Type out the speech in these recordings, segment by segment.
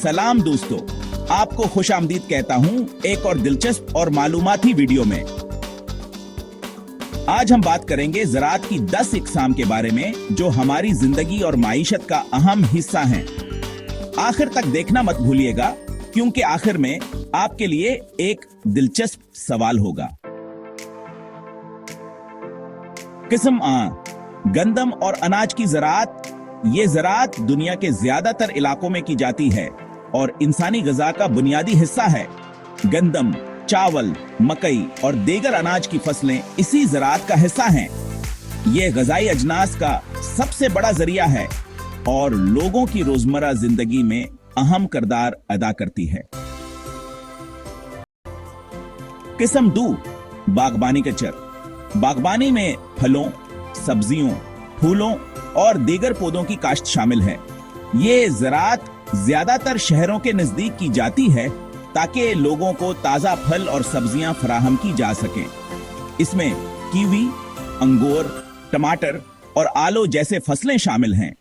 सलाम दोस्तों, आपको खुश आमदीद कहता हूं एक और दिलचस्प और मालूमाती वीडियो में। आज हम बात करेंगे ज़राअत की 10 इक़साम के बारे में जो हमारी जिंदगी और माइशत का अहम हिस्सा हैं। आखिर तक देखना मत भूलिएगा क्योंकि आखिर में आपके लिए एक दिलचस्प सवाल होगा। किस्म आ, गंदम और अनाज की ज़राअत। ये ज़राअत दुनिया के ज्यादातर इलाकों में की जाती है और इंसानी ग़िज़ा का बुनियादी हिस्सा है। गंदम, चावल, मकई और दीगर अनाज की फसलें इसी ज़राअत का हिस्सा हैं। ये ग़िज़ाई अजनास का सबसे बड़ा जरिया है और लोगों की रोजमर्रा जिंदगी में अहम किरदार अदा करती है। किस्म 2, बागबानी कल्चर। बागबानी में फलों, सब्जियों, फूलों और दीगर पौधों की काश्त शामिल है। ये ज़राअत ज्यादातर शहरों के नजदीक की जाती है ताकि लोगों को ताजा फल और सब्जियां फराहम की जा सकें। इसमें कीवी, अंगूर, टमाटर और आलू जैसे फसलें शामिल हैं।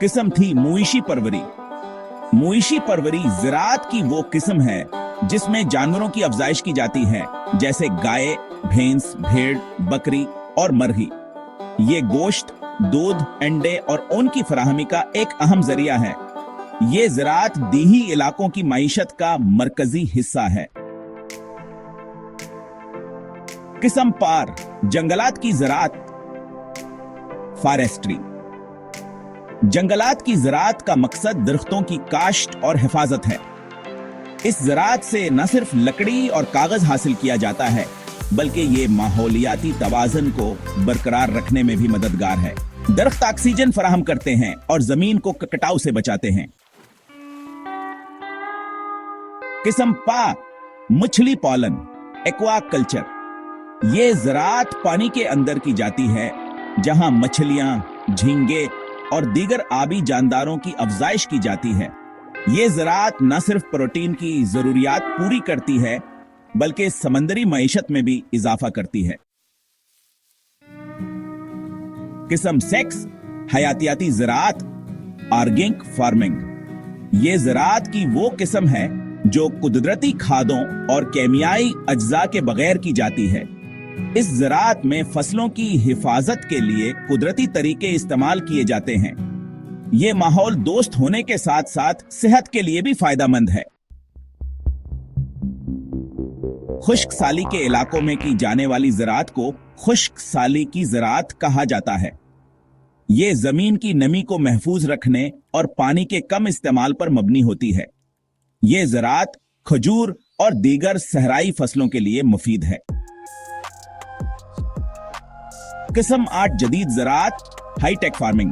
किस्म थी मवेशी परवरी। मवेशी परवरी ज़राअत की वो किस्म है जिसमें जानवरों की अफजाइश की जाती है, जैसे गाय, भैंस, भेड़, बकरी और मरघी। ये गोश्त, दूध, अंडे और ऊन की फराहमी का एक अहम जरिया है। ये ज़राअत दीही इलाकों की माइशत का मरकजी हिस्सा है। किस्म पार, जंगलात की ज़राअत। फॉरेस्ट्री। जंगलात की ज़राअत का मकसद दरख्तों की काश्त और हिफाजत है। इस ज़राअत से न सिर्फ लकड़ी और कागज हासिल किया जाता है बल्कि ये माहौलियाती तवाज़ुन को बरकरार रखने में भी मददगार है। दरख्त ऑक्सीजन फराहम करते हैं और जमीन को कटाव से बचाते हैं। किस्म पा, मछली पालन, एक्वा कल्चर। ये ज़राअत पानी के अंदर की जाती है जहां मछलियां, झींगे और दीगर आबी जानदारों की अफजाइश की जाती है। ये ज़राअत न सिर्फ प्रोटीन की जरूरियात पूरी करती है बल्कि समंदरी मईशत में भी इजाफा करती है। किस्म 6, हयातियाती ज़राअत, ऑर्गेनिक फार्मिंग। ये ज़राअत की वो किस्म है जो कुदरती खादों और केमियाई अज्जा के बगैर की जाती है। इस ज़राअत में फसलों की हिफाजत के लिए कुदरती तरीके इस्तेमाल किए जाते हैं। ये माहौल दोस्त होने के साथ साथ सेहत के लिए भी फायदेमंद है। खुश्क साली के इलाकों में की जाने वाली ज़राअत को खुश्क साली की ज़राअत कहा जाता है। ये जमीन की नमी को महफूज रखने और पानी के कम इस्तेमाल पर मबनी होती है। ये ज़राअत खजूर और दीगर सहराई फसलों के लिए मुफीद है। किस्म 8, जदीद ज़राअत, हाईटेक फार्मिंग।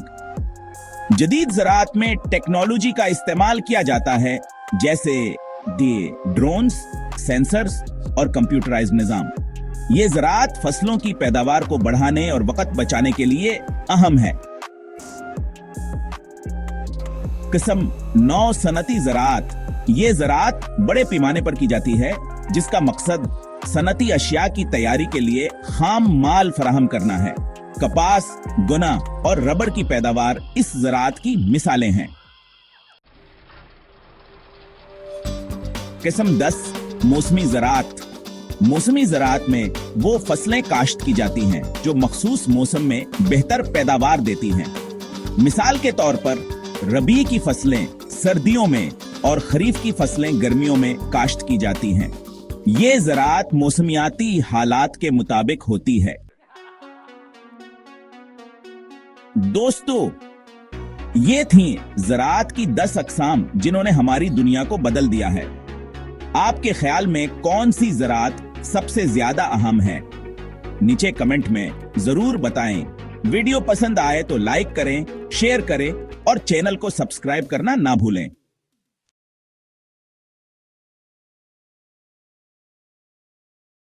जदीद ज़राअत में टेक्नोलॉजी का इस्तेमाल किया जाता है, जैसे ड्रोन्स, सेंसर्स और कंप्यूटराइज्ड निज़ाम। ये ज़राअत फसलों की पैदावार को बढ़ाने और वक्त बचाने के लिए अहम है। किस्म 9, सनती ज़राअत। ये ज़राअत बड़े पैमाने पर की जाती है जिसका मकसद सनती अशिया की तैयारी के लिए खाम माल फराहम करना है। कपास, गुना और रबड़ की पैदावार इस ज़राअत की मिसालें हैं। किस्म 10, मौसमी ज़राअत। मौसमी ज़राअत में वो फसलें काश्त की जाती हैं जो मखसूस मौसम में बेहतर पैदावार देती हैं। मिसाल के तौर पर रबी की फसलें सर्दियों में और खरीफ की फसलें गर्मियों में काश्त की जाती हैं। ये ज़राअत मौसमियाती हालात के मुताबिक होती है। दोस्तों, ये थी ज़राअत की 10 अक़साम जिन्होंने हमारी दुनिया को बदल दिया है। आपके ख्याल में कौन सी ज़राअत सबसे ज्यादा अहम है? नीचे कमेंट में जरूर बताएं। वीडियो पसंद आए तो लाइक करें, शेयर करें और चैनल को सब्सक्राइब करना ना भूलें।